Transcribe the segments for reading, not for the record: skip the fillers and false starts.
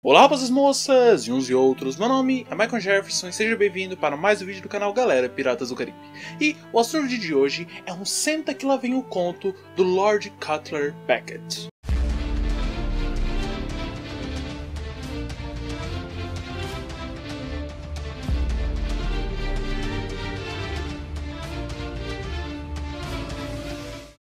Olá rapazes, moças e uns e outros, meu nome é Michael Jefferson e seja bem-vindo para mais um vídeo do canal Galera Piratas do Caribe. E o assunto de hoje é um Senta que lá vem o conto do Lord Cutler Beckett.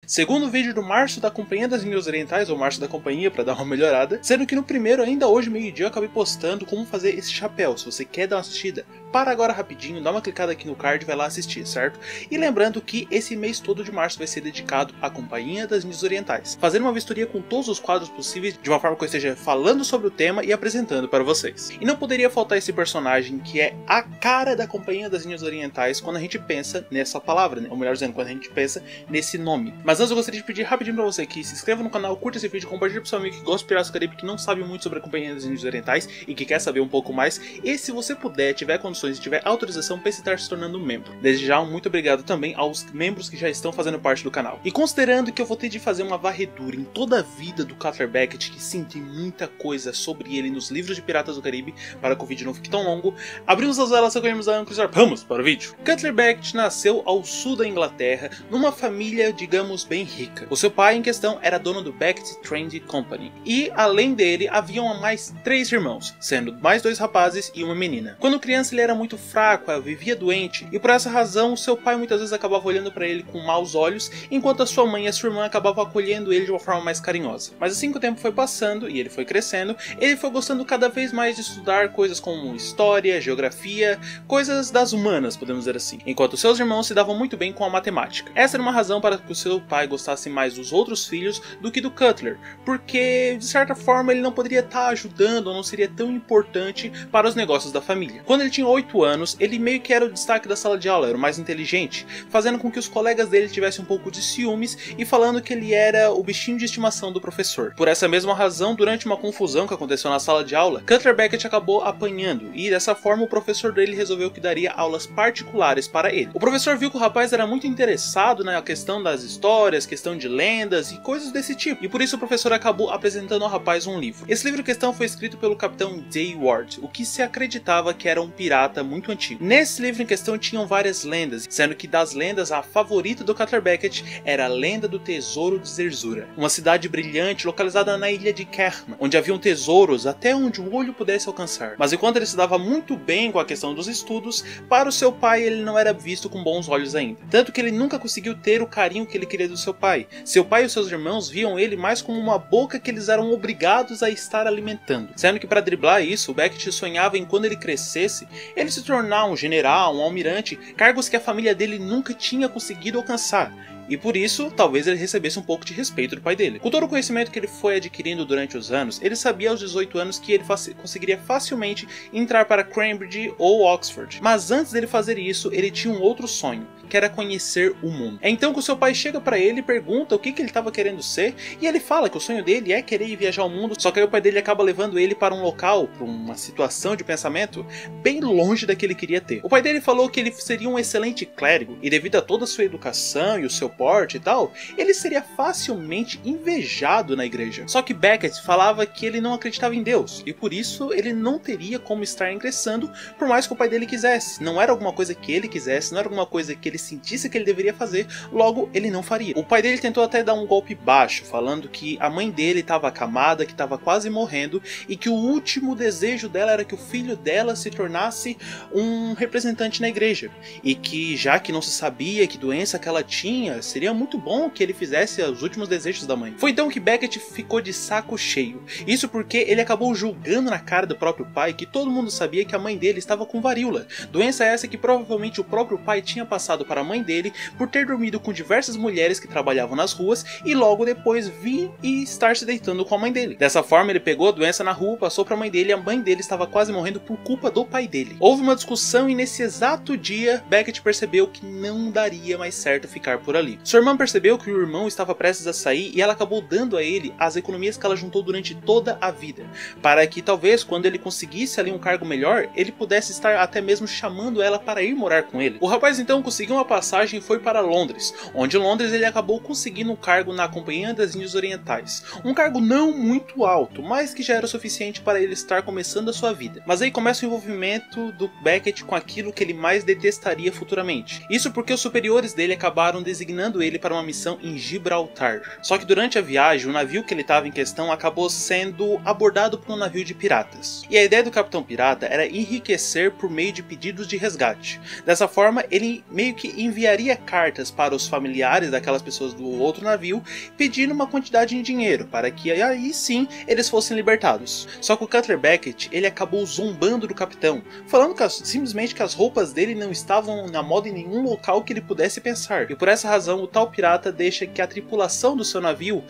Segundo vídeo do Março da Companhia das Índias Orientais, ou Março da Companhia para dar uma melhorada, sendo que no primeiro, ainda hoje meio-dia, eu acabei postando como fazer esse chapéu. Se você quer dar uma assistida, para agora rapidinho, dá uma clicada aqui no card e vai lá assistir, certo? E lembrando que esse mês todo de março vai ser dedicado à Companhia das Índias Orientais, fazendo uma vistoria com todos os quadros possíveis, de uma forma que eu esteja falando sobre o tema e apresentando para vocês. E não poderia faltar esse personagem que é a cara da Companhia das Índias Orientais quando a gente pensa nessa palavra, né? Ou melhor dizendo, quando a gente pensa nesse nome. Mas antes eu gostaria de pedir rapidinho pra você que se inscreva no canal, curta esse vídeo, compartilhe pro seu amigo que gosta de Piratas do Caribe, que não sabe muito sobre a Companhia das Índias Orientais e que quer saber um pouco mais. E se você puder, tiver condições e tiver autorização, pense em estar se tornando um membro. Desde já, muito obrigado também aos membros que já estão fazendo parte do canal. E considerando que eu vou ter de fazer uma varredura em toda a vida do Cutler Beckett, que sim, tem muita coisa sobre ele nos livros de Piratas do Caribe, para que o vídeo não fique tão longo, abrimos as velas, recolhemos a âncora e vamos para o vídeo. Cutler Beckett nasceu ao sul da Inglaterra, numa família, digamos, bem rica. O seu pai em questão era dono do Beckett Trading Company, e além dele haviam mais 3 irmãos, sendo mais 2 rapazes e uma menina. Quando criança ele era muito fraco, vivia doente, e por essa razão seu pai muitas vezes acabava olhando para ele com maus olhos, enquanto a sua mãe e a sua irmã acabavam acolhendo ele de uma forma mais carinhosa. Mas assim que o tempo foi passando e ele foi crescendo, ele foi gostando cada vez mais de estudar coisas como história, geografia, coisas das humanas, podemos dizer assim, enquanto seus irmãos se davam muito bem com a matemática. Essa era uma razão para que o seu pai gostasse mais dos outros filhos do que do Cutler, porque de certa forma ele não poderia estar ajudando ou não seria tão importante para os negócios da família. Quando ele tinha 8 anos, ele meio que era o destaque da sala de aula, era o mais inteligente, fazendo com que os colegas dele tivessem um pouco de ciúmes e falando que ele era o bichinho de estimação do professor. Por essa mesma razão, durante uma confusão que aconteceu na sala de aula, Cutler Beckett acabou apanhando e dessa forma o professor dele resolveu que daria aulas particulares para ele. O professor viu que o rapaz era muito interessado na questão das histórias, questão de lendas e coisas desse tipo, e por isso o professor acabou apresentando ao rapaz um livro. Esse livro em questão foi escrito pelo capitão Day Ward, o que se acreditava que era um pirata muito antigo. Nesse livro em questão tinham várias lendas, sendo que das lendas a favorita do Cutler Beckett era a lenda do Tesouro de Zerzura, uma cidade brilhante localizada na ilha de Kerma, onde haviam tesouros até onde o olho pudesse alcançar. Mas enquanto ele se dava muito bem com a questão dos estudos, para o seu pai ele não era visto com bons olhos ainda, tanto que ele nunca conseguiu ter o carinho que ele queria do seu pai. Seu pai e os seus irmãos viam ele mais como uma boca que eles eram obrigados a estar alimentando, sendo que para driblar isso, o Beckett sonhava em quando ele crescesse, ele se tornar um general, um almirante, cargos que a família dele nunca tinha conseguido alcançar. E por isso, talvez ele recebesse um pouco de respeito do pai dele. Com todo o conhecimento que ele foi adquirindo durante os anos, ele sabia aos 18 anos que ele conseguiria facilmente entrar para Cambridge ou Oxford. Mas antes dele fazer isso, ele tinha um outro sonho, que era conhecer o mundo. É então que o seu pai chega para ele e pergunta o que ele estava querendo ser, e ele fala que o sonho dele é querer viajar ao mundo, só que aí o pai dele acaba levando ele para um local, para uma situação de pensamento bem longe da que ele queria ter. O pai dele falou que ele seria um excelente clérigo, e devido a toda a sua educação e o seu porte e tal, ele seria facilmente invejado na igreja. Só que Beckett falava que ele não acreditava em Deus, e por isso ele não teria como estar ingressando, por mais que o pai dele quisesse. Não era alguma coisa que ele quisesse, não era alguma coisa que ele sentisse que ele deveria fazer, logo ele não faria. O pai dele tentou até dar um golpe baixo, falando que a mãe dele estava acamada, que estava quase morrendo, e que o último desejo dela era que o filho dela se tornasse um representante na igreja, e que já que não se sabia que doença que ela tinha, seria muito bom que ele fizesse os últimos desejos da mãe. Foi então que Beckett ficou de saco cheio. Isso porque ele acabou julgando na cara do próprio pai que todo mundo sabia que a mãe dele estava com varíola. Doença essa que provavelmente o próprio pai tinha passado para a mãe dele por ter dormido com diversas mulheres que trabalhavam nas ruas e logo depois vir e estar se deitando com a mãe dele. Dessa forma ele pegou a doença na rua, passou para a mãe dele e a mãe dele estava quase morrendo por culpa do pai dele. Houve uma discussão e nesse exato dia Beckett percebeu que não daria mais certo ficar por ali. Sua irmã percebeu que o irmão estava prestes a sair e ela acabou dando a ele as economias que ela juntou durante toda a vida, para que talvez quando ele conseguisse ali um cargo melhor, ele pudesse estar até mesmo chamando ela para ir morar com ele. O rapaz então conseguiu uma passagem e foi para Londres, onde em Londres ele acabou conseguindo um cargo na Companhia das Índias Orientais. Um cargo não muito alto, mas que já era o suficiente para ele estar começando a sua vida. Mas aí começa o envolvimento do Beckett com aquilo que ele mais detestaria futuramente. Isso porque os superiores dele acabaram designando ele para uma missão em Gibraltar. Só que durante a viagem, o navio que ele estava em questão acabou sendo abordado por um navio de piratas. E a ideia do Capitão Pirata era enriquecer por meio de pedidos de resgate. Dessa forma, ele meio que enviaria cartas para os familiares daquelas pessoas do outro navio, pedindo uma quantidade de dinheiro, para que aí sim eles fossem libertados. Só que o Cutler Beckett, ele acabou zombando do capitão, falando que simplesmente que as roupas dele não estavam na moda em nenhum local que ele pudesse pensar. E por essa razão, o tal pirata deixa que a tripulação do seu navio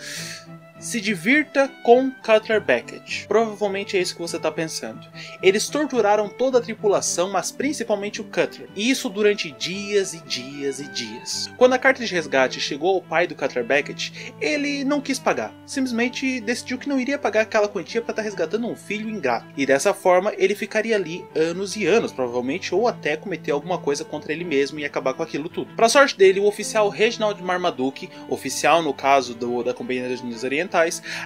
se divirta com Cutler Beckett. Provavelmente é isso que você está pensando. Eles torturaram toda a tripulação, mas principalmente o Cutler. E isso durante dias e dias e dias. Quando a carta de resgate chegou ao pai do Cutler Beckett, ele não quis pagar. Simplesmente decidiu que não iria pagar aquela quantia para estar resgatando um filho ingrato. E dessa forma, ele ficaria ali anos e anos, provavelmente, ou até cometer alguma coisa contra ele mesmo e acabar com aquilo tudo. Para sorte dele, o oficial Reginald Marmaduke, oficial no caso da Companhia das Índias Orientais,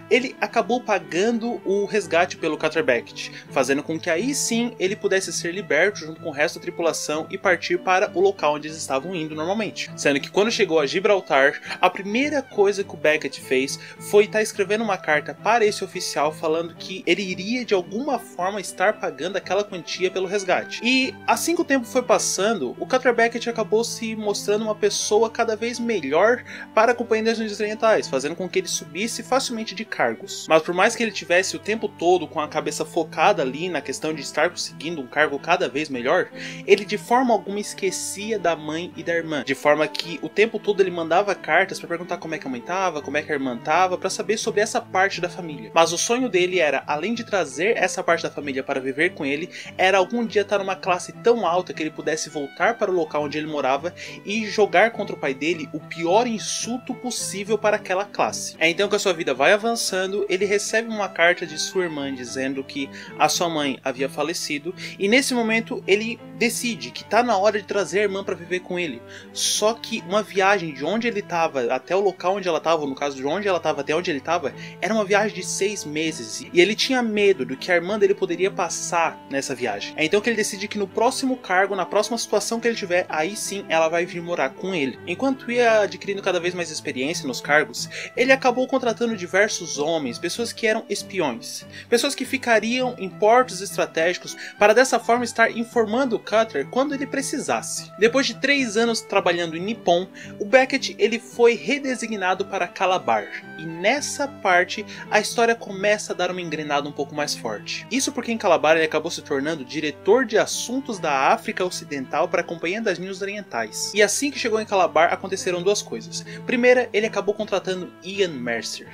ele acabou pagando o resgate pelo Cutler Beckett, fazendo com que aí sim ele pudesse ser liberto junto com o resto da tripulação e partir para o local onde eles estavam indo normalmente. Sendo que quando chegou a Gibraltar, a primeira coisa que o Beckett fez foi estar escrevendo uma carta para esse oficial falando que ele iria de alguma forma estar pagando aquela quantia pelo resgate. E assim que o tempo foi passando, o Cutler Beckett acabou se mostrando uma pessoa cada vez melhor para a Companhia das Índias Orientais, fazendo com que ele subisse facilmente de cargos. Mas por mais que ele tivesse o tempo todo com a cabeça focada ali na questão de estar conseguindo um cargo cada vez melhor, ele de forma alguma esquecia da mãe e da irmã, de forma que o tempo todo ele mandava cartas para perguntar como é que a mãe estava, como é que a irmã estava, para saber sobre essa parte da família. Mas o sonho dele era, além de trazer essa parte da família para viver com ele, era algum dia estar numa classe tão alta que ele pudesse voltar para o local onde ele morava e jogar contra o pai dele o pior insulto possível para aquela classe. É então que a sua vida vai avançando, ele recebe uma carta de sua irmã dizendo que a sua mãe havia falecido, e nesse momento ele decide que está na hora de trazer a irmã para viver com ele. Só que uma viagem de onde ele estava até o local onde ela estava, no caso de onde ela estava até onde ele estava, era uma viagem de 6 meses, e ele tinha medo do que a irmã dele poderia passar nessa viagem. É então que ele decide que no próximo cargo, na próxima situação que ele tiver, aí sim ela vai vir morar com ele. Enquanto ia adquirindo cada vez mais experiência nos cargos, ele acabou contratando diversos homens, pessoas que eram espiões, pessoas que ficariam em portos estratégicos para dessa forma estar informando o Cutler quando ele precisasse. Depois de 3 anos trabalhando em Nippon, o Beckett ele foi redesignado para Calabar, e nessa parte a história começa a dar uma engrenada um pouco mais forte. Isso porque em Calabar ele acabou se tornando diretor de assuntos da África Ocidental para a Companhia das Índias Orientais. E assim que chegou em Calabar aconteceram duas coisas. Primeira, ele acabou contratando Ian Mercer,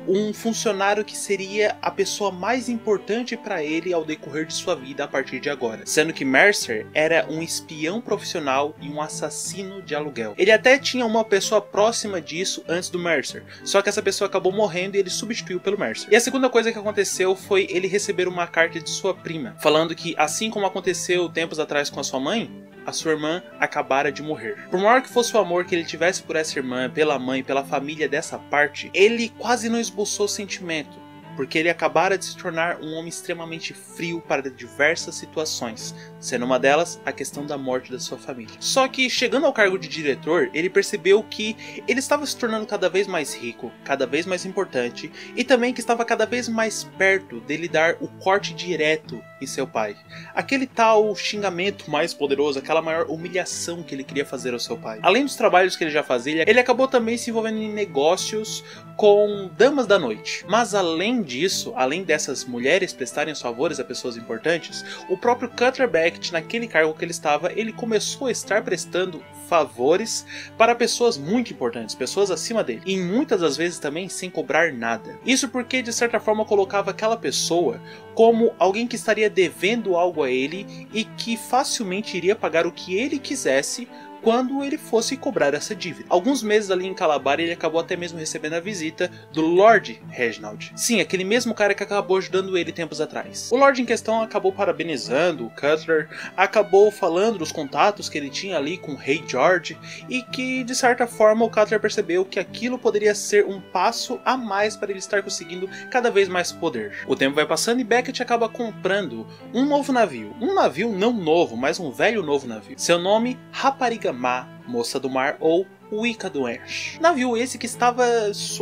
um funcionário que seria a pessoa mais importante para ele ao decorrer de sua vida a partir de agora, sendo que Mercer era um espião profissional e um assassino de aluguel. Ele até tinha uma pessoa próxima disso antes do Mercer, só que essa pessoa acabou morrendo e ele substituiu pelo Mercer. E a segunda coisa que aconteceu foi ele receber uma carta de sua prima, falando que assim como aconteceu tempos atrás com a sua mãe, a sua irmã acabara de morrer. Por maior que fosse o amor que ele tivesse por essa irmã, pela mãe, pela família dessa parte, ele quase não esboçou sentimento, porque ele acabara de se tornar um homem extremamente frio para diversas situações, sendo uma delas a questão da morte da sua família. Só que, chegando ao cargo de diretor, ele percebeu que ele estava se tornando cada vez mais rico, cada vez mais importante, e também que estava cada vez mais perto dele dar o corte direto em seu pai. Aquele tal xingamento mais poderoso, aquela maior humilhação que ele queria fazer ao seu pai. Além dos trabalhos que ele já fazia, ele acabou também se envolvendo em negócios com damas da noite. Mas além disso, além dessas mulheres prestarem os favores a pessoas importantes, o próprio Cutler Beckett, naquele cargo que ele estava, ele começou a estar prestando favores para pessoas muito importantes, pessoas acima dele, e muitas das vezes também sem cobrar nada. Isso porque de certa forma colocava aquela pessoa como alguém que estaria devendo algo a ele e que facilmente iria pagar o que ele quisesse quando ele fosse cobrar essa dívida. Alguns meses ali em Calabar, ele acabou até mesmo recebendo a visita do Lord Reginald. Sim, aquele mesmo cara que acabou ajudando ele tempos atrás. O Lord em questão acabou parabenizando o Cutler, acabou falando dos contatos que ele tinha ali com o Rei George, e que de certa forma o Cutler percebeu que aquilo poderia ser um passo a mais para ele estar conseguindo cada vez mais poder. O tempo vai passando e Beckett acaba comprando um novo navio. Um navio não novo, mas um velho novo navio. Seu nome, Rapariga Má, Moça do Mar, ou Wicca do Ash. Navio esse que estava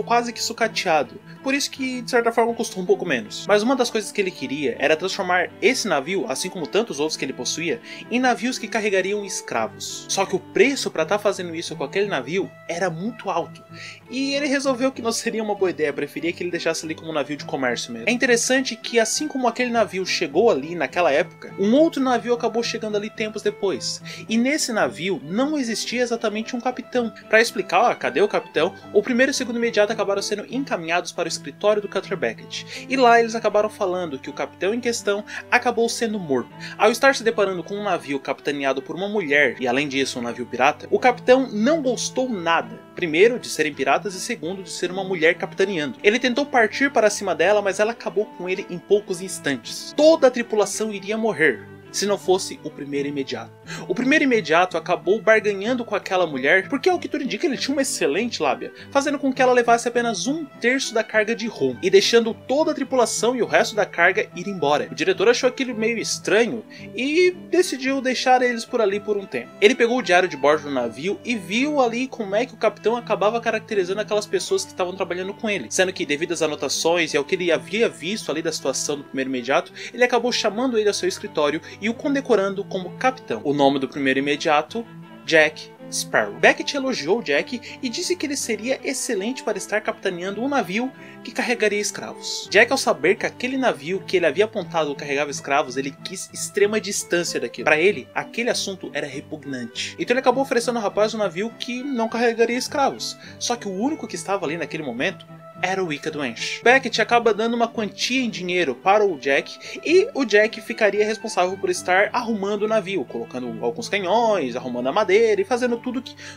quase que sucateado, por isso que de certa forma custou um pouco menos. Mas uma das coisas que ele queria era transformar esse navio, assim como tantos outros que ele possuía, em navios que carregariam escravos. Só que o preço para estar fazendo isso com aquele navio era muito alto, e ele resolveu que não seria uma boa ideia, preferia que ele deixasse ali como um navio de comércio mesmo. É interessante que assim como aquele navio chegou ali naquela época, um outro navio acabou chegando ali tempos depois, e nesse navio não existia exatamente um capitão. Para explicar, cadê o capitão, o primeiro e o segundo imediato acabaram sendo encaminhados para o escritório do Cutler Beckett, e lá eles acabaram falando que o capitão em questão acabou sendo morto. Ao estar se deparando com um navio capitaneado por uma mulher, e além disso um navio pirata, o capitão não gostou nada. Primeiro, de serem piratas, e segundo, de ser uma mulher capitaneando. Ele tentou partir para cima dela, mas ela acabou com ele em poucos instantes. Toda a tripulação iria morrer se não fosse o primeiro imediato. O primeiro imediato acabou barganhando com aquela mulher, porque ao que tudo indica ele tinha uma excelente lábia, fazendo com que ela levasse apenas 1/3 da carga de rum, e deixando toda a tripulação e o resto da carga ir embora. O diretor achou aquilo meio estranho e decidiu deixar eles por ali por um tempo. Ele pegou o diário de bordo do navio e viu ali como é que o capitão acabava caracterizando aquelas pessoas que estavam trabalhando com ele, sendo que devido às anotações e ao que ele havia visto ali da situação do primeiro imediato, ele acabou chamando ele ao seu escritório e o condecorando como capitão. O nome do primeiro imediato, Jack Sparrow. Beckett elogiou Jack e disse que ele seria excelente para estar capitaneando um navio que carregaria escravos. Jack, ao saber que aquele navio que ele havia apontado carregava escravos, ele quis extrema distância daquilo. Para ele, aquele assunto era repugnante. Então ele acabou oferecendo ao rapaz um navio que não carregaria escravos. Só que o único que estava ali naquele momento era o Wicca do Ash. Beckett acaba dando uma quantia em dinheiro para o Jack, e o Jack ficaria responsável por estar arrumando o navio, colocando alguns canhões, arrumando a madeira e fazendo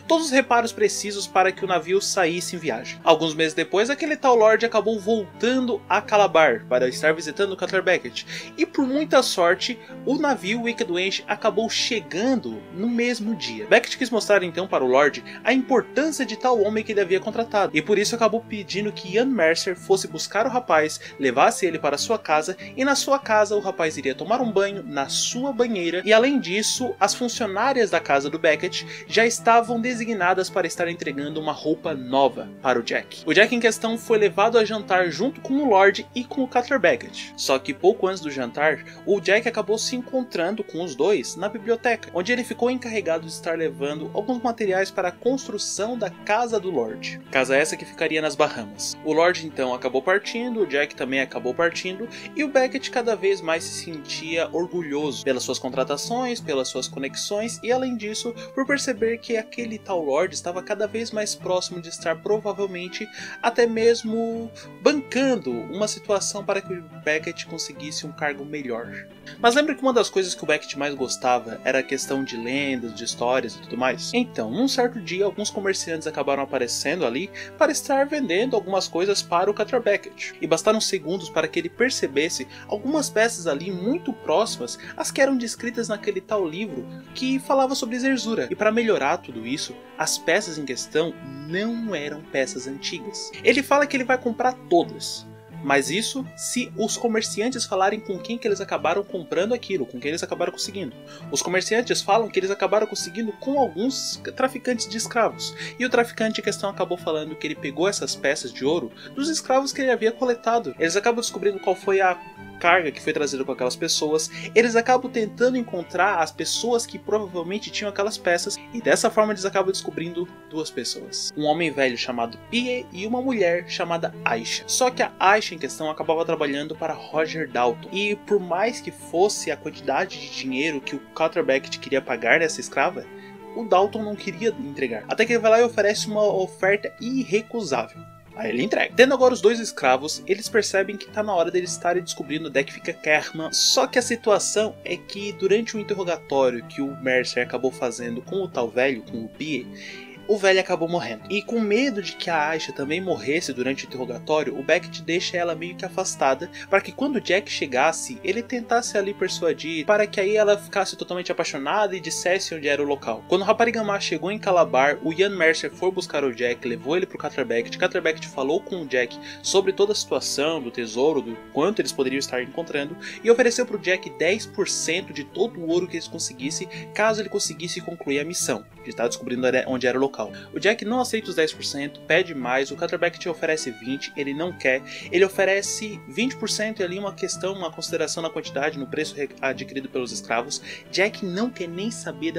todos os reparos precisos para que o navio saísse em viagem. Alguns meses depois, aquele tal Lord acabou voltando a Calabar para estar visitando o Cutler Beckett, e por muita sorte, o navio Wicca do Ash acabou chegando no mesmo dia. Beckett quis mostrar então para o Lord a importância de tal homem que ele havia contratado, e por isso acabou pedindo que Ian Mercer fosse buscar o rapaz, levasse ele para sua casa, e na sua casa o rapaz iria tomar um banho na sua banheira, e além disso, as funcionárias da casa do Beckett já estavam designadas para estar entregando uma roupa nova para o Jack. O Jack em questão foi levado a jantar junto com o Lord e com o Cutler Beckett. Só que pouco antes do jantar, o Jack acabou se encontrando com os dois na biblioteca, onde ele ficou encarregado de estar levando alguns materiais para a construção da casa do Lord. Casa essa que ficaria nas Bahamas. O Lord então acabou partindo, o Jack também acabou partindo, e o Beckett cada vez mais se sentia orgulhoso pelas suas contratações, pelas suas conexões, e além disso, por perceber que aquele tal Lord estava cada vez mais próximo de estar provavelmente até mesmo bancando uma situação para que o Beckett conseguisse um cargo melhor. Mas lembra que uma das coisas que o Beckett mais gostava era a questão de lendas, de histórias e tudo mais? Então, num certo dia, alguns comerciantes acabaram aparecendo ali para estar vendendo algumas coisas para o Cutler Beckett, e bastaram segundos para que ele percebesse algumas peças ali muito próximas às que eram descritas naquele tal livro que falava sobre Zerzura. E para melhorar tudo isso, as peças em questão não eram peças antigas. Ele fala que ele vai comprar todas, mas isso se os comerciantes falarem com quem que eles acabaram comprando aquilo, com quem eles acabaram conseguindo. Os comerciantes falam que eles acabaram conseguindo com alguns traficantes de escravos. E o traficante em questão acabou falando que ele pegou essas peças de ouro dos escravos que ele havia coletado. Eles acabam descobrindo qual foi a carga que foi trazida com aquelas pessoas, eles acabam tentando encontrar as pessoas que provavelmente tinham aquelas peças, e dessa forma eles acabam descobrindo duas pessoas. Um homem velho chamado Pie e uma mulher chamada Aisha. Só que a Aisha em questão acabava trabalhando para Roger Dalton, e por mais que fosse a quantidade de dinheiro que o Cutler Beckett queria pagar nessa escrava, o Dalton não queria entregar. Até que ele vai lá e oferece uma oferta irrecusável. Aí ele entrega. Tendo agora os dois escravos, eles percebem que tá na hora deles estarem descobrindo onde é que fica Kerma. Só que a situação é que durante o interrogatório que o Mercer acabou fazendo com o tal velho, com o Bie, o velho acabou morrendo. E com medo de que a Aisha também morresse durante o interrogatório, o Beckett deixa ela meio que afastada, para que quando o Jack chegasse, ele tentasse ali persuadir, para que aí ela ficasse totalmente apaixonada e dissesse onde era o local. Quando o Rapariga Má chegou em Calabar, o Ian Mercer foi buscar o Jack, levou ele pro Cutter Beckett. Cutter Beckett falou com o Jack sobre toda a situação do tesouro, do quanto eles poderiam estar encontrando, e ofereceu pro Jack 10% de todo o ouro que eles conseguissem, caso ele conseguisse concluir a missão, de estar descobrindo onde era o local. O Jack não aceita os 10%, pede mais, o Cutter Beckett oferece 20%, ele não quer, ele oferece 20% e ali uma consideração na quantidade, no preço adquirido pelos escravos. Jack não quer nem saber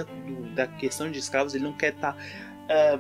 da questão de escravos, ele não quer estar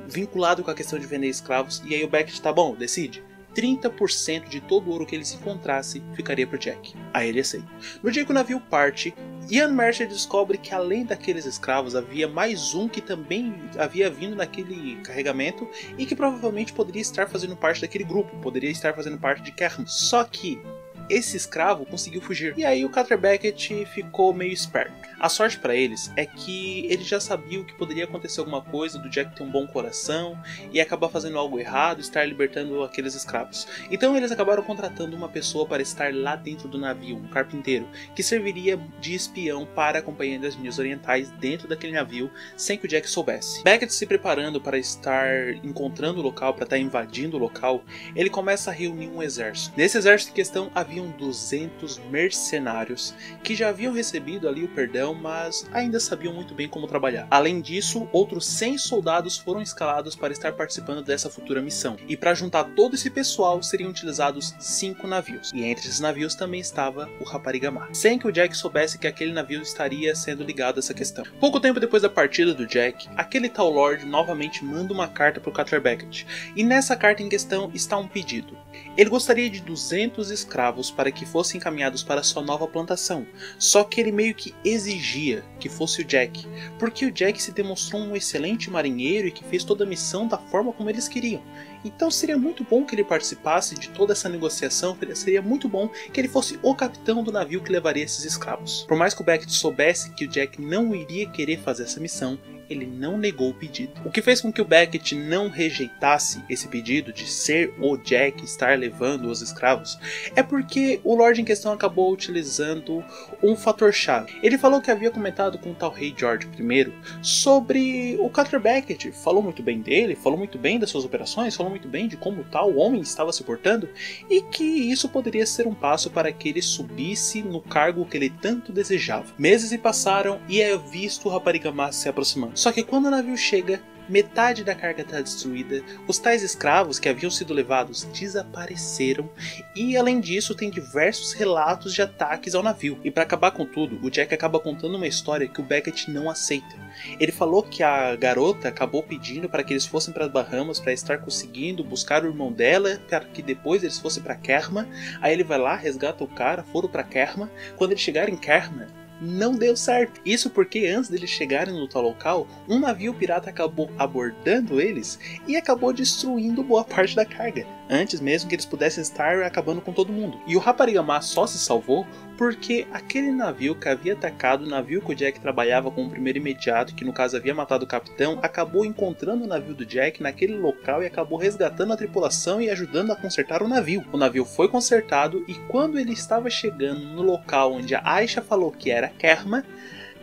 vinculado com a questão de vender escravos, e aí o Beckett tá bom, decide. 30% de todo o ouro que ele se encontrasse ficaria pro Jack. Aí ele aceita. No dia que o navio parte, Ian Mercer descobre que além daqueles escravos havia mais um que também havia vindo naquele carregamento e que provavelmente poderia estar fazendo parte daquele grupo, poderia estar fazendo parte de Kerma. Só que esse escravo conseguiu fugir. E aí o Cutter Beckett ficou meio esperto. A sorte para eles é que ele já sabia que poderia acontecer alguma coisa, do Jack ter um bom coração e acabar fazendo algo errado, estar libertando aqueles escravos. Então eles acabaram contratando uma pessoa para estar lá dentro do navio, um carpinteiro, que serviria de espião para a Companhia das Índias Orientais dentro daquele navio, sem que o Jack soubesse. Beckett se preparando para estar encontrando o local, para estar invadindo o local, ele começa a reunir um exército. Nesse exército em questão haviam 200 mercenários que já haviam recebido ali o perdão, mas ainda sabiam muito bem como trabalhar. Além disso, outros 100 soldados foram escalados para estar participando dessa futura missão. E para juntar todo esse pessoal, seriam utilizados 5 navios. E entre esses navios também estava o Rapariga Má, sem que o Jack soubesse que aquele navio estaria sendo ligado a essa questão. Pouco tempo depois da partida do Jack, aquele tal Lord novamente manda uma carta para o Cutter Beckett. E nessa carta em questão está um pedido. Ele gostaria de 200 escravos para que fossem encaminhados para sua nova plantação, só que ele meio que exigia que fosse o Jack, porque o Jack se demonstrou um excelente marinheiro e que fez toda a missão da forma como eles queriam. Então seria muito bom que ele participasse de toda essa negociação, seria muito bom que ele fosse o capitão do navio que levaria esses escravos. Por mais que o Beckett soubesse que o Jack não iria querer fazer essa missão, ele não negou o pedido. O que fez com que o Beckett não rejeitasse esse pedido de ser o Jack estar levando os escravos é porque o Lorde em questão acabou utilizando um fator-chave. Ele falou que havia comentado com o tal Rei George I sobre o Cutter Beckett, falou muito bem dele, falou muito bem das suas operações, falou muito bem de como tal homem estava se portando e que isso poderia ser um passo para que ele subisse no cargo que ele tanto desejava. Meses se passaram e é visto o Rapariga Má se aproximando. Só que quando o navio chega, metade da carga está destruída, os tais escravos que haviam sido levados desapareceram e além disso tem diversos relatos de ataques ao navio. E para acabar com tudo, o Jack acaba contando uma história que o Beckett não aceita. Ele falou que a garota acabou pedindo para que eles fossem para as Bahamas para estar conseguindo buscar o irmão dela, para que depois eles fossem para Kerma. Aí ele vai lá, resgata o cara, foram para Kerma. Quando eles chegaram em Kerma, não deu certo. Isso porque antes deles chegarem no tal local, um navio pirata acabou abordando eles e acabou destruindo boa parte da carga, antes mesmo que eles pudessem estar acabando com todo mundo. E o Rapariga Má só se salvou porque aquele navio que havia atacado o navio que o Jack trabalhava como primeiro imediato, que no caso havia matado o capitão, acabou encontrando o navio do Jack naquele local e acabou resgatando a tripulação e ajudando a consertar o navio. O navio foi consertado e quando ele estava chegando no local onde a Aisha falou que era Kerma,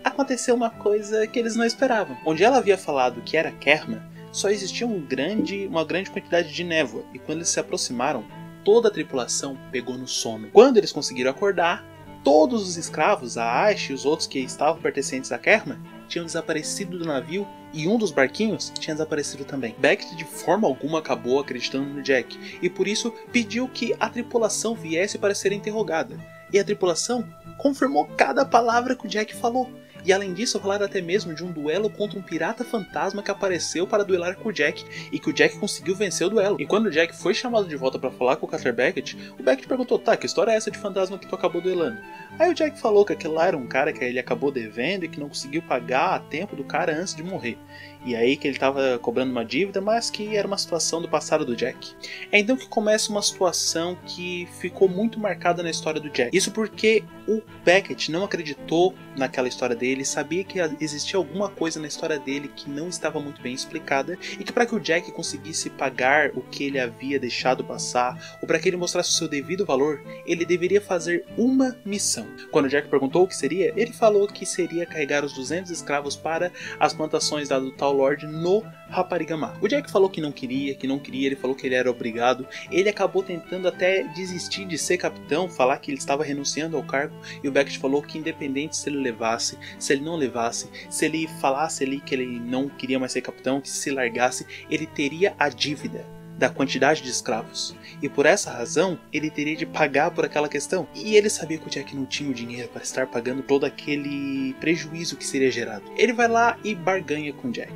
aconteceu uma coisa que eles não esperavam. Onde ela havia falado que era Kerma, só existia uma grande quantidade de névoa, e quando eles se aproximaram, toda a tripulação pegou no sono. Quando eles conseguiram acordar, todos os escravos, a Aisha e os outros que estavam pertencentes a Kerma, tinham desaparecido do navio e um dos barquinhos tinha desaparecido também. Beckett de forma alguma acabou acreditando no Jack e por isso pediu que a tripulação viesse para ser interrogada. E a tripulação confirmou cada palavra que o Jack falou. E além disso, falaram até mesmo de um duelo contra um pirata fantasma que apareceu para duelar com o Jack e que o Jack conseguiu vencer o duelo. E quando o Jack foi chamado de volta para falar com o Cutter Beckett, o Beckett perguntou: tá, que história é essa de fantasma que tu acabou duelando? Aí o Jack falou que aquele lá era um cara que ele acabou devendo e que não conseguiu pagar a tempo do cara antes de morrer. E aí que ele estava cobrando uma dívida, mas que era uma situação do passado do Jack. É então que começa uma situação que ficou muito marcada na história do Jack. Isso porque o Beckett não acreditou naquela história dele, sabia que existia alguma coisa na história dele que não estava muito bem explicada, e que para que o Jack conseguisse pagar o que ele havia deixado passar, ou para que ele mostrasse o seu devido valor, ele deveria fazer uma missão. Quando o Jack perguntou o que seria, ele falou que seria carregar os 200 escravos para as plantações do tal Lord no Raparigamá. O Jack falou que não queria, ele falou que ele era obrigado. Ele acabou tentando até desistir de ser capitão, falar que ele estava renunciando ao cargo, e o Beckett falou que independente se ele levasse, se ele não levasse, se ele falasse ali que ele não queria mais ser capitão, que se largasse, ele teria a dívida da quantidade de escravos, e por essa razão ele teria de pagar por aquela questão, e ele sabia que o Jack não tinha o dinheiro para estar pagando todo aquele prejuízo que seria gerado. Ele vai lá e barganha com o Jack,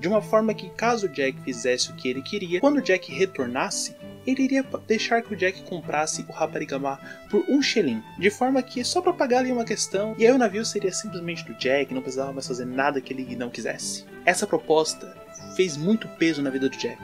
de uma forma que caso o Jack fizesse o que ele queria, quando o Jack retornasse, ele iria deixar que o Jack comprasse o Raparigamá por 1 shilling, de forma que só para pagar ali uma questão, e aí o navio seria simplesmente do Jack, não precisava mais fazer nada que ele não quisesse. Essa proposta fez muito peso na vida do Jack,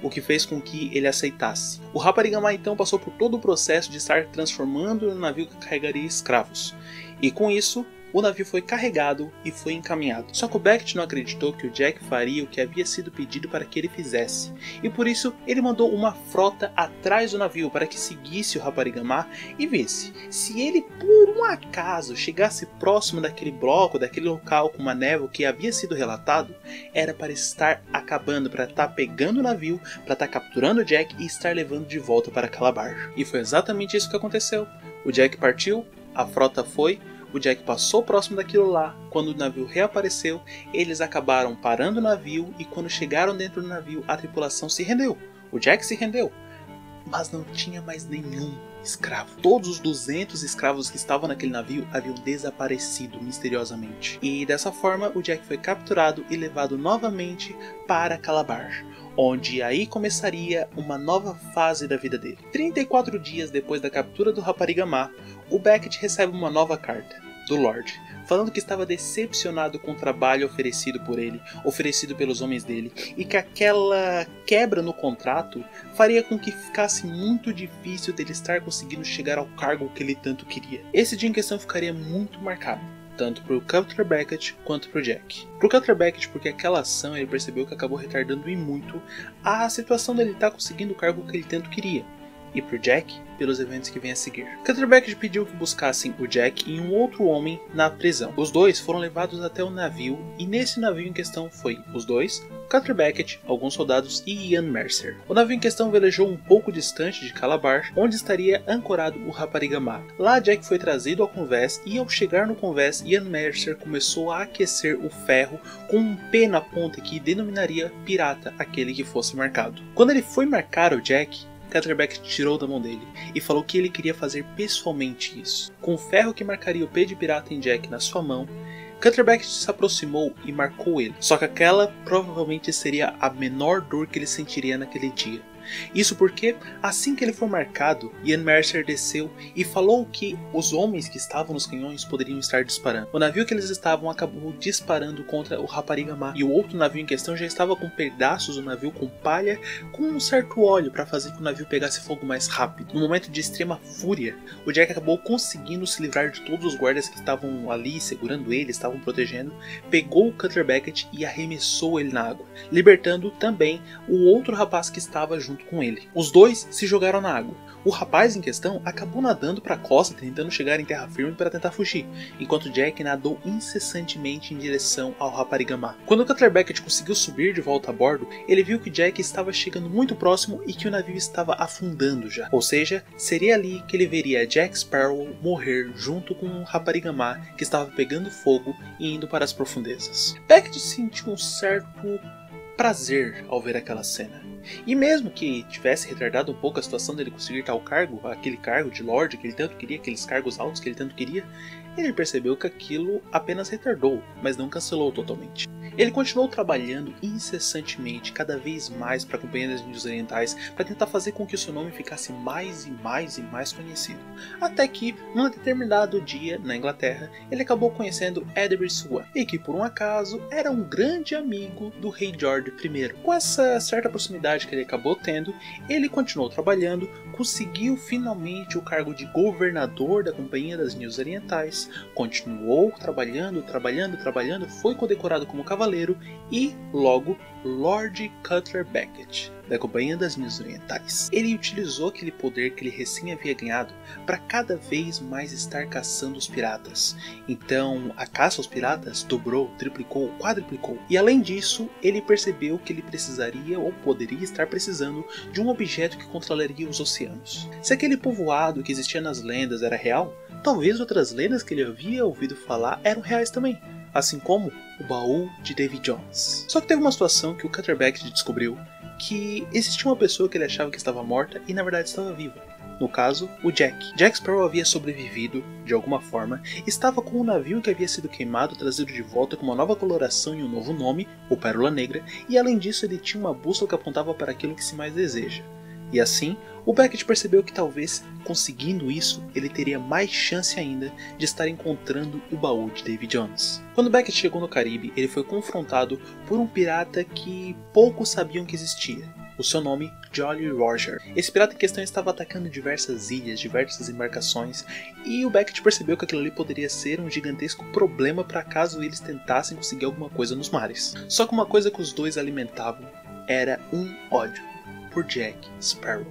o que fez com que ele aceitasse. O Raparigamá então passou por todo o processo de estar transformando no navio que carregaria escravos, e com isso o navio foi carregado e foi encaminhado. Só que o Beckett não acreditou que o Jack faria o que havia sido pedido para que ele fizesse, e por isso ele mandou uma frota atrás do navio para que seguisse o Raparigamá e visse se ele por um acaso chegasse próximo daquele bloco, daquele local com uma névoa que havia sido relatado, era para estar acabando, para estar pegando o navio, para estar capturando o Jack e estar levando de volta para Calabar. E foi exatamente isso que aconteceu. O Jack partiu, a frota foi, o Jack passou próximo daquilo lá. Quando o navio reapareceu, eles acabaram parando o navio, e quando chegaram dentro do navio, a tripulação se rendeu. O Jack se rendeu, mas não tinha mais nenhum escravo. Todos os 200 escravos que estavam naquele navio haviam desaparecido misteriosamente. E dessa forma, o Jack foi capturado e levado novamente para Calabar, onde aí começaria uma nova fase da vida dele. 34 dias depois da captura do Raparigamá, o Beckett recebe uma nova carta do Lord, falando que estava decepcionado com o trabalho oferecido por ele, oferecido pelos homens dele, e que aquela quebra no contrato faria com que ficasse muito difícil dele estar conseguindo chegar ao cargo que ele tanto queria. Esse dia em questão ficaria muito marcado, tanto para o Cutler Beckett quanto para o Jack. Para o Cutler Beckett, porque aquela ação ele percebeu que acabou retardando e muito a situação dele estar conseguindo o cargo que ele tanto queria. E para o Jack, pelos eventos que vêm a seguir. Cutler Beckett pediu que buscassem o Jack e um outro homem na prisão. Os dois foram levados até o navio, e nesse navio em questão foi os dois, Cutler Beckett, alguns soldados e Ian Mercer. O navio em questão velejou um pouco distante de Calabar, onde estaria ancorado o Raparigamá. Lá Jack foi trazido ao convés, e ao chegar no convés, Ian Mercer começou a aquecer o ferro com um P na ponta que denominaria pirata aquele que fosse marcado. Quando ele foi marcar o Jack, Cutler Beckett tirou da mão dele e falou que ele queria fazer pessoalmente isso. Com o ferro que marcaria o P de pirata em Jack na sua mão, Cutler Beckett se aproximou e marcou ele. Só que aquela provavelmente seria a menor dor que ele sentiria naquele dia. Isso porque, assim que ele foi marcado, Ian Mercer desceu e falou que os homens que estavam nos canhões poderiam estar disparando. O navio que eles estavam acabou disparando contra o Raparigamá, e o outro navio em questão já estava com pedaços do navio com palha, com um certo óleo para fazer que o navio pegasse fogo mais rápido. No momento de extrema fúria, o Jack acabou conseguindo se livrar de todos os guardas que estavam ali segurando ele, estavam protegendo, pegou o Cutler Beckett e arremessou ele na água, libertando também o outro rapaz que estava junto com ele. Os dois se jogaram na água. O rapaz em questão acabou nadando para a costa, tentando chegar em terra firme para tentar fugir, enquanto Jack nadou incessantemente em direção ao Raparigamá. Quando Cutler Beckett conseguiu subir de volta a bordo, ele viu que Jack estava chegando muito próximo e que o navio estava afundando já. Ou seja, seria ali que ele veria Jack Sparrow morrer junto com o Raparigamá, que estava pegando fogo e indo para as profundezas. Beckett sentiu um certo prazer ao ver aquela cena. E mesmo que tivesse retardado um pouco a situação dele conseguir tal cargo, aquele cargo de Lorde que ele tanto queria, aqueles cargos altos que ele tanto queria, ele percebeu que aquilo apenas retardou, mas não cancelou totalmente. Ele continuou trabalhando incessantemente, cada vez mais para a Companhia das Índias Orientais, para tentar fazer com que o seu nome ficasse mais e mais e mais conhecido. Até que, num determinado dia, na Inglaterra, ele acabou conhecendo Edward Swan, e que por um acaso era um grande amigo do rei George I. Com essa certa proximidade que ele acabou tendo, ele continuou trabalhando, conseguiu finalmente o cargo de governador da Companhia das Índias Orientais, continuou trabalhando, foi condecorado como cavaleiro e, logo, Lord Cutler Beckett, da Companhia das Índias Orientais. Ele utilizou aquele poder que ele recém havia ganhado para cada vez mais estar caçando os piratas. Então, a caça aos piratas dobrou, triplicou, quadruplicou. E além disso, ele percebeu que ele precisaria ou poderia estar precisando de um objeto que controlaria os oceanos. Se aquele povoado que existia nas lendas era real, talvez outras lendas que ele havia ouvido falar eram reais também, assim como o baú de Davy Jones. Só que teve uma situação que o Cutler Beckett descobriu que existia uma pessoa que ele achava que estava morta e na verdade estava viva. No caso, o Jack. Jack Sparrow havia sobrevivido, de alguma forma, estava com um navio que havia sido queimado, trazido de volta com uma nova coloração e um novo nome, o Pérola Negra, e além disso ele tinha uma bússola que apontava para aquilo que se mais deseja. E assim, o Beckett percebeu que talvez, conseguindo isso, ele teria mais chance ainda de estar encontrando o baú de Davy Jones. Quando Beckett chegou no Caribe, ele foi confrontado por um pirata que poucos sabiam que existia. O seu nome, Jolly Roger. Esse pirata em questão estava atacando diversas ilhas, diversas embarcações, e o Beckett percebeu que aquilo ali poderia ser um gigantesco problema para caso eles tentassem conseguir alguma coisa nos mares. Só que uma coisa que os dois alimentavam era um ódio por Jack Sparrow.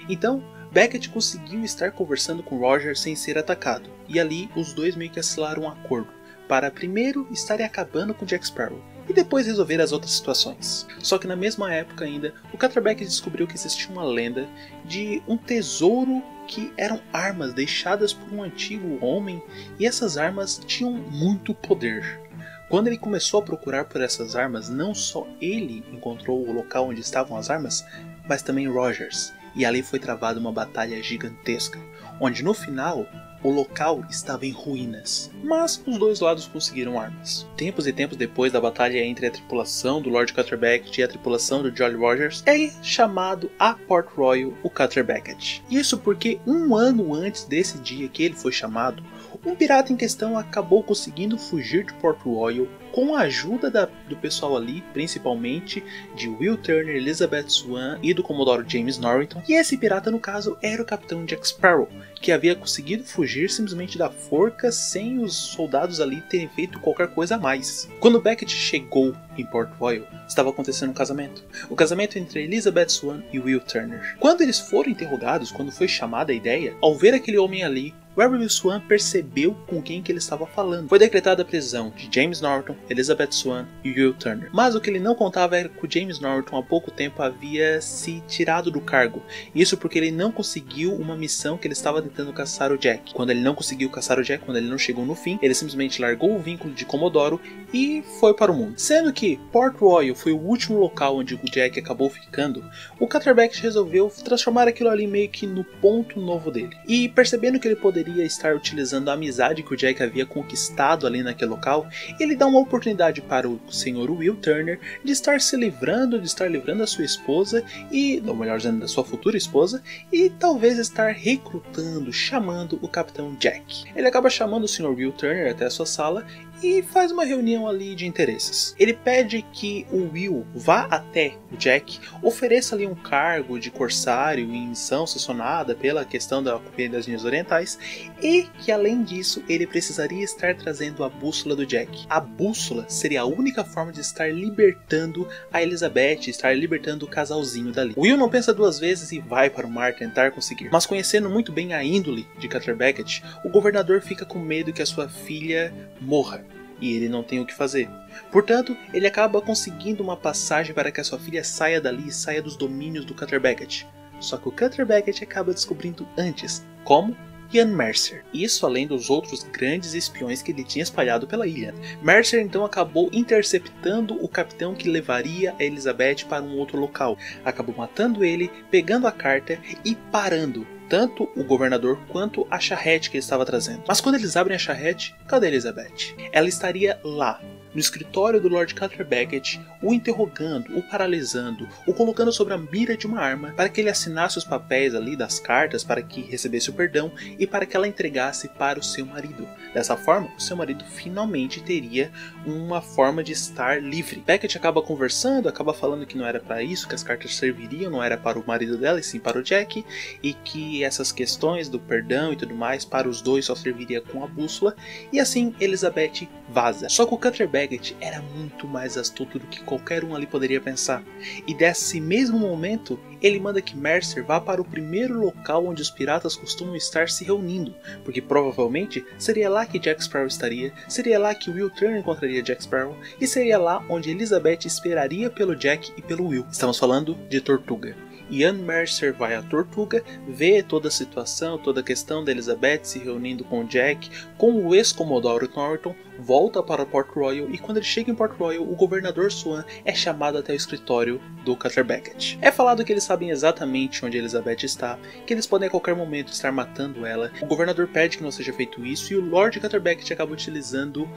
Então, Beckett conseguiu estar conversando com Roger sem ser atacado, e ali os dois meio que assinaram um acordo para primeiro estarem acabando com Jack Sparrow e depois resolver as outras situações. Só que na mesma época ainda, o Cutler Beckett descobriu que existia uma lenda de um tesouro que eram armas deixadas por um antigo homem, e essas armas tinham muito poder. Quando ele começou a procurar por essas armas, não só ele encontrou o local onde estavam as armas, mas também Rogers, e ali foi travada uma batalha gigantesca, onde no final o local estava em ruínas, mas os dois lados conseguiram armas. Tempos e tempos depois da batalha entre a tripulação do Lord Cutler Beckett e a tripulação do Jolly Rogers, é chamado a Port Royal o Cutler Beckett. Isso porque um ano antes desse dia que ele foi chamado, um pirata em questão acabou conseguindo fugir de Port Royal com a ajuda do pessoal ali, principalmente de Will Turner, Elizabeth Swan e do Comodoro James Norrington. E esse pirata, no caso, era o Capitão Jack Sparrow, que havia conseguido fugir simplesmente da forca sem os soldados ali terem feito qualquer coisa a mais. Quando Beckett chegou em Port Royal, estava acontecendo um casamento. O casamento entre Elizabeth Swan e Will Turner. Quando eles foram interrogados, quando foi chamada a ideia, ao ver aquele homem ali, Will Swan percebeu com quem que ele estava falando. Foi decretada a prisão de James Norton, Elizabeth Swan e Will Turner. Mas o que ele não contava era que o James Norton há pouco tempo havia se tirado do cargo. Isso porque ele não conseguiu uma missão que ele estava tentando caçar o Jack. Quando ele não conseguiu caçar o Jack, quando ele não chegou no fim, ele simplesmente largou o vínculo de Comodoro e foi para o mundo. Sendo que Port Royal foi o último local onde o Jack acabou ficando, o Cutler Beckett resolveu transformar aquilo ali meio que no ponto novo dele. E percebendo que ele poderia estar utilizando a amizade que o Jack havia conquistado ali naquele local, ele dá uma oportunidade para o Sr. Will Turner de estar se livrando, da sua esposa e, ou melhor dizendo, da sua futura esposa, e talvez estar recrutando, chamando o Capitão Jack. Ele acaba chamando o Sr. Will Turner até a sua sala e faz uma reunião ali de interesses. Ele pede que o Will vá até o Jack, ofereça ali um cargo de corsário em missão sancionada pela questão da Companhia das Índias Orientais, e que além disso ele precisaria estar trazendo a bússola do Jack. A bússola seria a única forma de estar libertando a Elizabeth, estar libertando o casalzinho dali. O Will não pensa duas vezes e vai para o mar tentar conseguir, mas conhecendo muito bem a índole de Cutler Beckett, o governador fica com medo que a sua filha morra. E ele não tem o que fazer. Portanto, ele acaba conseguindo uma passagem para que a sua filha saia dali e saia dos domínios do Cutler Beckett. Só que o Cutler Beckett acaba descobrindo antes como Ian Mercer. Isso além dos outros grandes espiões que ele tinha espalhado pela ilha. Mercer então acabou interceptando o capitão que levaria a Elizabeth para um outro local. Acabou matando ele, pegando a carta e parando tanto o governador quanto a charrete que ele estava trazendo. Mas quando eles abrem a charrete, cadê Elizabeth? Ela estaria lá, no escritório do Lord Cutter Beckett, o interrogando, o paralisando, o colocando sobre a mira de uma arma para que ele assinasse os papéis ali das cartas para que recebesse o perdão e para que ela entregasse para o seu marido. Dessa forma, o seu marido finalmente teria uma forma de estar livre. Beckett acaba conversando, acaba falando que não era para isso que as cartas serviriam, não era para o marido dela e sim para o Jack, e que essas questões do perdão e tudo mais para os dois só serviria com a bússola, e assim Elizabeth vaza. Só que o Cutter Beckett era muito mais astuto do que qualquer um ali poderia pensar, e desse mesmo momento ele manda que Mercer vá para o primeiro local onde os piratas costumam estar se reunindo, porque provavelmente seria lá que Jack Sparrow estaria, seria lá que Will Turner encontraria Jack Sparrow, e seria lá onde Elizabeth esperaria pelo Jack e pelo Will. Estamos falando de Tortuga. Ian Mercer vai à Tortuga, vê toda a situação, toda a questão da Elizabeth se reunindo com Jack, com o ex-Commodore Norton, volta para Port Royal, e quando ele chega em Port Royal, o governador Swan é chamado até o escritório do Cutter Beckett. É falado que eles sabem exatamente onde Elizabeth está, que eles podem a qualquer momento estar matando ela. O governador pede que não seja feito isso, e o Lord Cutter Beckett acaba utilizando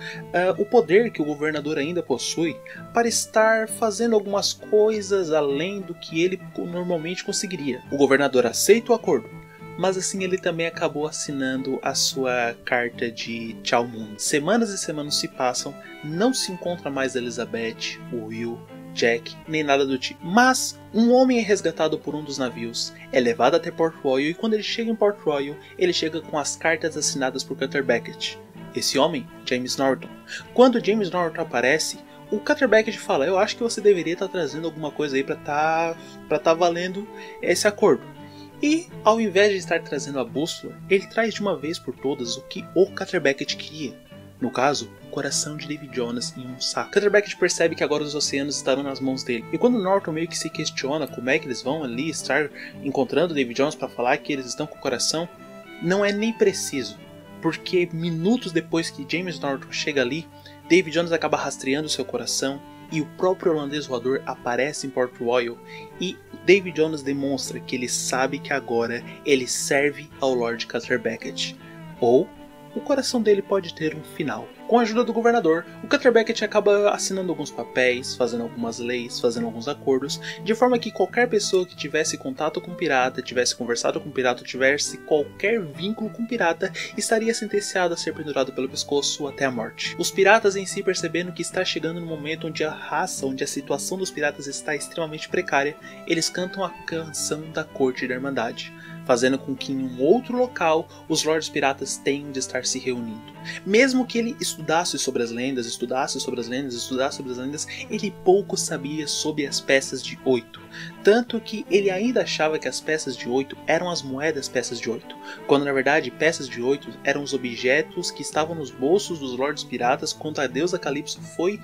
o poder que o governador ainda possui para estar fazendo algumas coisas além do que ele normalmente conseguiria. O governador aceita o acordo, mas assim ele também acabou assinando a sua carta de tchau mundo. Semanas e semanas se passam, não se encontra mais Elizabeth, o Will, Jack, nem nada do tipo. Mas um homem é resgatado por um dos navios, é levado até Port Royal, e quando ele chega em Port Royal, ele chega com as cartas assinadas por Cutter Beckett. Esse homem, James Norton. Quando James Norton aparece, o Cutter Beckett fala: eu acho que você deveria estar trazendo alguma coisa aí para tá valendo esse acordo. E ao invés de estar trazendo a bússola, ele traz de uma vez por todas o que o Cutter Beckett queria. No caso, o coração de Davy Jones em um saco. Cutter Beckett percebe que agora os oceanos estarão nas mãos dele. E quando Norton meio que se questiona como é que eles vão ali estar encontrando Davy Jones para falar que eles estão com o coração, não é nem preciso. Porque minutos depois que James Norton chega ali, Davy Jones acaba rastreando seu coração, e o próprio holandês voador aparece em Port Royal, e Davy Jones demonstra que ele sabe que agora ele serve ao Lord Cutter Beckett. Ou o coração dele pode ter um final. Com a ajuda do governador, o Cutter Beckett acaba assinando alguns papéis, fazendo algumas leis, fazendo alguns acordos, de forma que qualquer pessoa que tivesse contato com pirata, tivesse conversado com pirata, tivesse qualquer vínculo com pirata, estaria sentenciado a ser pendurado pelo pescoço até a morte. Os piratas em si, percebendo que está chegando no momento onde a raça, onde a situação dos piratas está extremamente precária, eles cantam a canção da corte da Irmandade, fazendo com que em um outro local os Lords Piratas tenham de estar se reunindo. Mesmo que ele estudasse sobre as lendas, ele pouco sabia sobre as peças de 8. Tanto que ele ainda achava que as peças de 8 eram as moedas peças de 8, quando na verdade peças de 8 eram os objetos que estavam nos bolsos dos Lords Piratas quando a deusa Calypso foi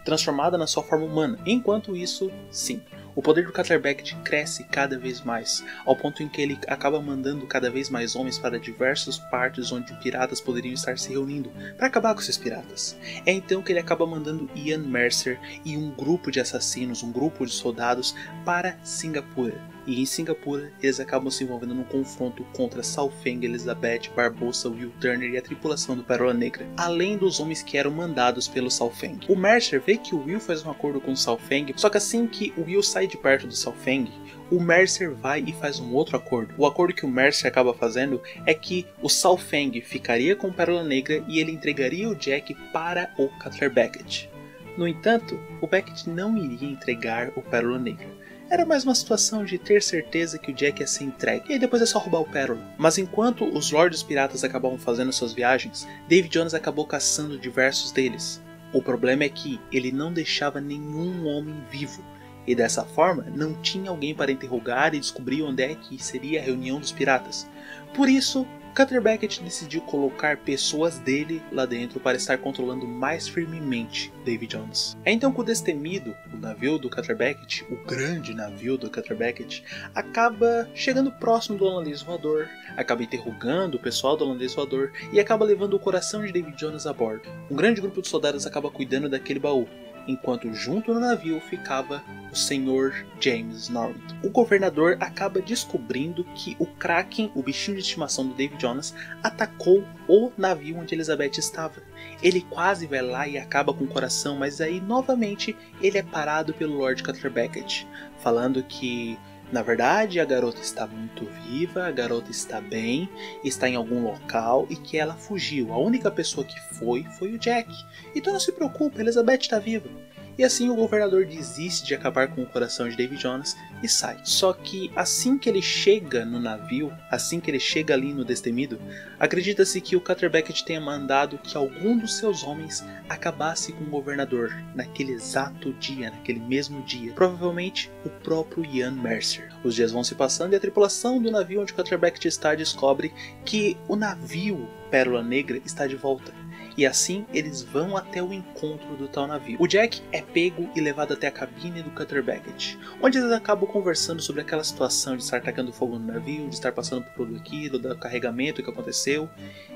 transformada na sua forma humana. Enquanto isso, sim, o poder do Cutter Beckett cresce cada vez mais, ao ponto em que ele acaba mandando cada vez mais homens para diversas partes onde piratas poderiam estar se reunindo para acabar com esses piratas. É então que ele acaba mandando Ian Mercer e um grupo de assassinos, um grupo de soldados para Singapura. E em Singapura eles acabam se envolvendo num confronto contra Southang, Elizabeth, Barbossa, Will Turner e a tripulação do Pérola Negra, além dos homens que eram mandados pelo Southang. O Mercer vê que o Will faz um acordo com o Southang, só que assim que o Will sai de perto do Southang, o Mercer vai e faz um outro acordo. O acordo que o Mercer acaba fazendo é que o Southang ficaria com o Pérola Negra e ele entregaria o Jack para o Cutter Beckett. No entanto, o Beckett não iria entregar o Pérola Negra. Era mais uma situação de ter certeza que o Jack ia ser entregue, e aí depois é só roubar o Pérola. Mas enquanto os Lords Piratas acabavam fazendo suas viagens, Davy Jones acabou caçando diversos deles. O problema é que ele não deixava nenhum homem vivo, e dessa forma não tinha alguém para interrogar e descobrir onde é que seria a reunião dos piratas. Por isso, Cutter Beckett decidiu colocar pessoas dele lá dentro para estar controlando mais firmemente Davy Jones. É então que o destemido, o navio do Cutter Beckett, o grande navio do Cutter Beckett, acaba chegando próximo do holandês voador, acaba interrogando o pessoal do holandês voador e acaba levando o coração de Davy Jones a bordo. Um grande grupo de soldados acaba cuidando daquele baú, enquanto junto no navio ficava o Sr. James Norrington. O governador acaba descobrindo que o Kraken, o bichinho de estimação do Davy Jones, atacou o navio onde Elizabeth estava. Ele quase vai lá e acaba com o coração, mas aí novamente ele é parado pelo Lord Cutter Beckett, falando que na verdade a garota está muito viva, a garota está bem, está em algum local e que ela fugiu. A única pessoa que foi o Jack. Então não se preocupe, Elizabeth está viva. E assim o governador desiste de acabar com o coração de Davy Jones e sai. Só que assim que ele chega no navio, assim que ele chega ali no destemido, acredita-se que o Cutter Beckett tenha mandado que algum dos seus homens acabasse com o governador naquele exato dia, naquele mesmo dia. Provavelmente o próprio Ian Mercer. Os dias vão se passando e a tripulação do navio onde o Cutter Beckett está descobre que o navio Pérola Negra está de volta. E assim eles vão até o encontro do tal navio. O Jack é pego e levado até a cabine do Cutter Beckett, onde eles acabam conversando sobre aquela situação de estar tacando fogo no navio, de estar passando por tudo aquilo, do carregamento que aconteceu.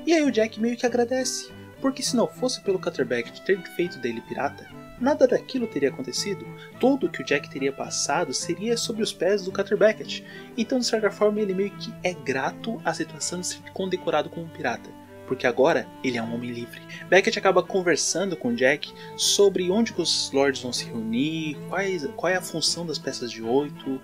E aí o Jack meio que agradece, porque se não fosse pelo Cutter Beckett ter feito dele pirata, nada daquilo teria acontecido. Tudo que o Jack teria passado seria sob os pés do Cutter Beckett. Então de certa forma ele meio que é grato à situação de ser condecorado como um pirata, porque agora ele é um homem livre. Beckett acaba conversando com Jack sobre onde que os Lords vão se reunir, qual é a função das peças de 8,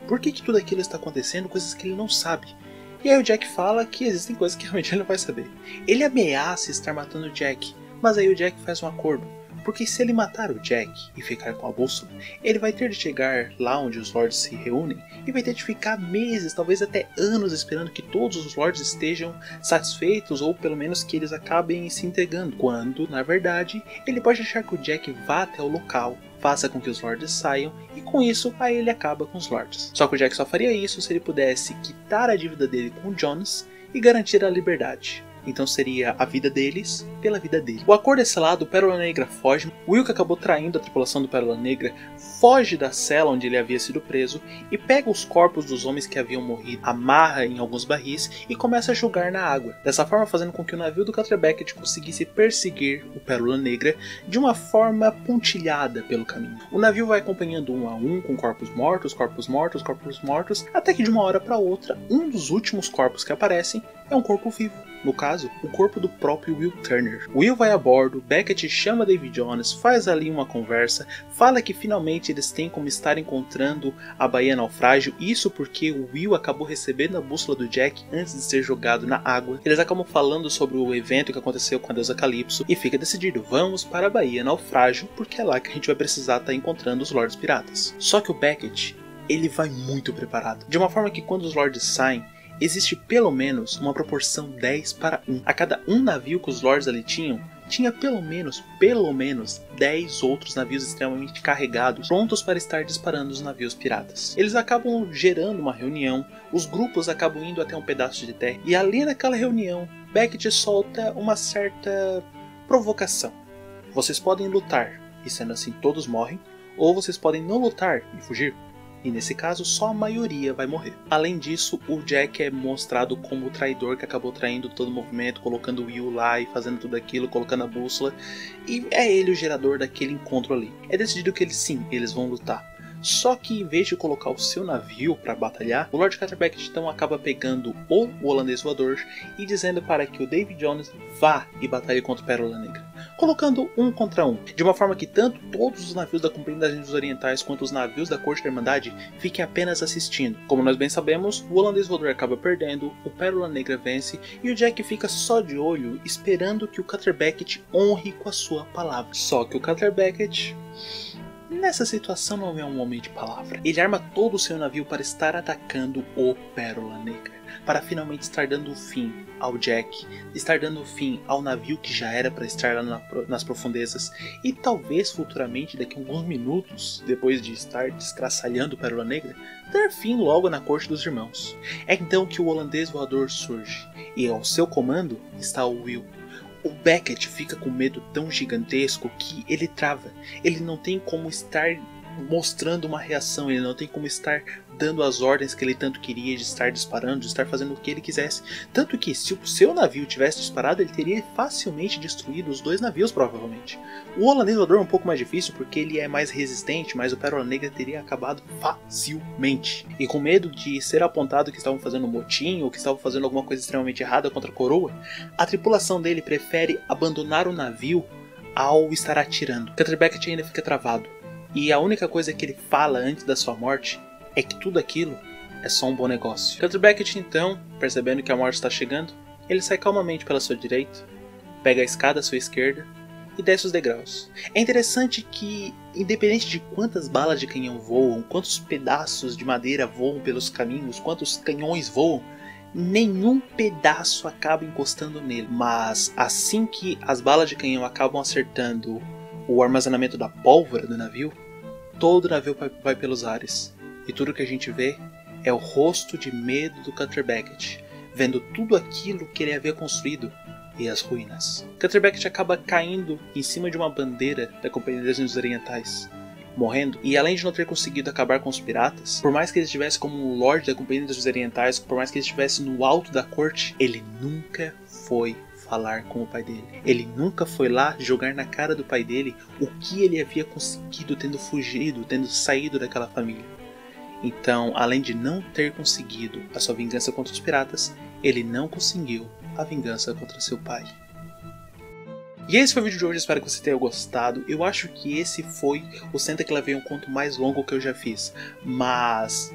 por que tudo aquilo está acontecendo, coisas que ele não sabe. E aí o Jack fala que existem coisas que realmente ele não vai saber. Ele ameaça estar matando o Jack, mas aí o Jack faz um acordo. Porque se ele matar o Jack e ficar com a bússola, ele vai ter de chegar lá onde os Lords se reúnem e vai ter de ficar meses, talvez até anos, esperando que todos os Lords estejam satisfeitos ou pelo menos que eles acabem se entregando. Quando, na verdade, ele pode deixar que o Jack vá até o local, faça com que os Lords saiam e com isso aí ele acaba com os Lords. Só que o Jack só faria isso se ele pudesse quitar a dívida dele com o Jones e garantir a liberdade. Então seria a vida deles pela vida dele. O acordo é selado, o Pérola Negra foge. Will, que acabou traindo a tripulação do Pérola Negra, foge da cela onde ele havia sido preso e pega os corpos dos homens que haviam morrido, amarra em alguns barris e começa a jogar na água. Dessa forma fazendo com que o navio do Cutter Beckett conseguisse perseguir o Pérola Negra de uma forma pontilhada pelo caminho. O navio vai acompanhando um a um com corpos mortos, corpos mortos, corpos mortos, até que de uma hora para outra, um dos últimos corpos que aparecem é um corpo vivo. No caso, o corpo do próprio Will Turner. Will vai a bordo, Beckett chama Davy Jones, faz ali uma conversa, fala que finalmente eles têm como estar encontrando a Baía Naufrágio, isso porque o Will acabou recebendo a bússola do Jack antes de ser jogado na água. Eles acabam falando sobre o evento que aconteceu com a deusa Calypso e fica decidido, vamos para a Baía Naufrágio, porque é lá que a gente vai precisar estar encontrando os Lords Piratas. Só que o Beckett, ele vai muito preparado, de uma forma que quando os Lords saem, existe pelo menos uma proporção 10:1. A cada um navio que os Lords ali tinha pelo menos 10 outros navios extremamente carregados, prontos para estar disparando os navios piratas. Eles acabam gerando uma reunião, os grupos acabam indo até um pedaço de terra, e ali naquela reunião, Beckett solta uma certa provocação. Vocês podem lutar, e sendo assim todos morrem, ou vocês podem não lutar e fugir. E nesse caso, só a maioria vai morrer. Além disso, o Jack é mostrado como o traidor que acabou traindo todo o movimento, colocando o Will lá e fazendo tudo aquilo, colocando a bússola. E é ele o gerador daquele encontro ali. É decidido que eles vão lutar. Só que em vez de colocar o seu navio para batalhar, o Lord Cutter Beckett então acaba pegando o holandês voador e dizendo para que o Davy Jones vá e batalhe contra o Pérola Negra, colocando um contra um, de uma forma que tanto todos os navios da Companhia das Índias Orientais quanto os navios da Corte da Irmandade fiquem apenas assistindo. Como nós bem sabemos, o holandês voador acaba perdendo, o Pérola Negra vence e o Jack fica só de olho esperando que o Cutter Beckett honre com a sua palavra. Só que o Cutter Beckett, nessa situação, não é um homem de palavra. Ele arma todo o seu navio para estar atacando o Pérola Negra. para finalmente estar dando fim ao Jack, estar dando fim ao navio que já era para estar lá nas profundezas e talvez futuramente, daqui a alguns minutos, depois de estar descraçalhando Pérola Negra, dar fim logo na corte dos irmãos. É então que o holandês voador surge e ao seu comando está o Will. O Beckett fica com medo tão gigantesco que ele trava, ele não tem como estar mostrando uma reação, ele não tem como estar dando as ordens que ele tanto queria, de estar disparando, de estar fazendo o que ele quisesse. Tanto que se o seu navio tivesse disparado, ele teria facilmente destruído os dois navios, provavelmente. O holandês voador é um pouco mais difícil porque ele é mais resistente, mas o Pérola Negra teria acabado facilmente. E com medo de ser apontado que estavam fazendo um motim ou que estavam fazendo alguma coisa extremamente errada contra a coroa, a tripulação dele prefere abandonar o navio ao estar atirando. Cutter Beckett ainda fica travado. E a única coisa que ele fala antes da sua morte é que tudo aquilo é só um bom negócio. Cutter Beckett então, percebendo que a morte está chegando, ele sai calmamente pela sua direita, pega a escada à sua esquerda e desce os degraus. É interessante que, independente de quantas balas de canhão voam, quantos pedaços de madeira voam pelos caminhos, quantos canhões voam, nenhum pedaço acaba encostando nele. Mas assim que as balas de canhão acabam acertando o armazenamento da pólvora do navio, todo o navio vai pelos ares. E tudo que a gente vê é o rosto de medo do Cutter Beckett, vendo tudo aquilo que ele havia construído e as ruínas. Cutter Beckett acaba caindo em cima de uma bandeira da Companhia das Índias Orientais, morrendo, e além de não ter conseguido acabar com os piratas, por mais que ele estivesse como um lord da Companhia das Índias Orientais, por mais que ele estivesse no alto da corte, ele nunca foi falar com o pai dele. Ele nunca foi lá jogar na cara do pai dele o que ele havia conseguido tendo fugido, tendo saído daquela família. Então, além de não ter conseguido a sua vingança contra os piratas, ele não conseguiu a vingança contra seu pai. E esse foi o vídeo de hoje, espero que você tenha gostado. Eu acho que esse foi o Senta que lá vem um conto mais longo que eu já fiz, mas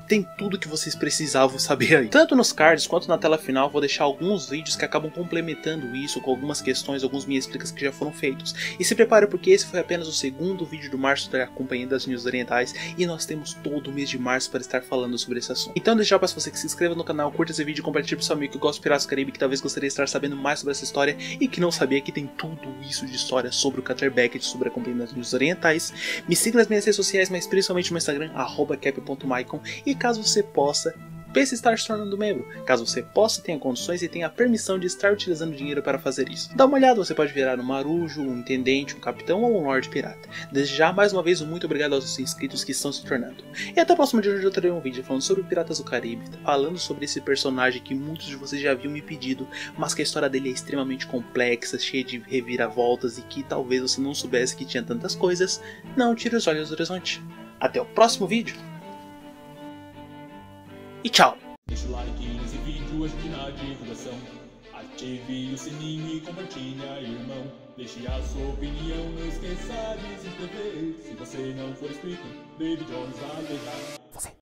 tem tudo que vocês precisavam saber aí. Tanto nos cards quanto na tela final, vou deixar alguns vídeos que acabam complementando isso, com algumas questões, algumas minhas explicações que já foram feitos. E se prepare porque esse foi apenas o segundo vídeo do março da Companhia das Índias Orientais, e nós temos todo o mês de março para estar falando sobre esse assunto. Então deixa eu peço você que se inscreva no canal, curta esse vídeo e compartilhe pro seu amigo que gosta de Piratas do Caribe, que talvez gostaria de estar sabendo mais sobre essa história e que não sabia que tem tudo isso de história sobre o Cutter Beckett, sobre a Companhia das Índias Orientais. Me siga nas minhas redes sociais, mas principalmente no Instagram, @cap.maicon, e caso você possa, pense em estar se tornando membro. Caso você possa, tenha condições e tenha a permissão de estar utilizando dinheiro para fazer isso. Dá uma olhada, você pode virar um marujo, um intendente, um capitão ou um lord pirata. Desde já, mais uma vez, um muito obrigado aos inscritos que estão se tornando. E até o próximo dia, onde eu terei um vídeo falando sobre Piratas do Caribe, falando sobre esse personagem que muitos de vocês já haviam me pedido, mas que a história dele é extremamente complexa, cheia de reviravoltas e que talvez você não soubesse que tinha tantas coisas. Não tire os olhos do horizonte. Até o próximo vídeo. E tchau! Deixa o like nesse vídeo, ajude na divulgação. Ative o sininho e compartilha, irmão. Deixe a sua opinião, não esqueça de se inscrever. Se você não for inscrito, David Jones vai deixar.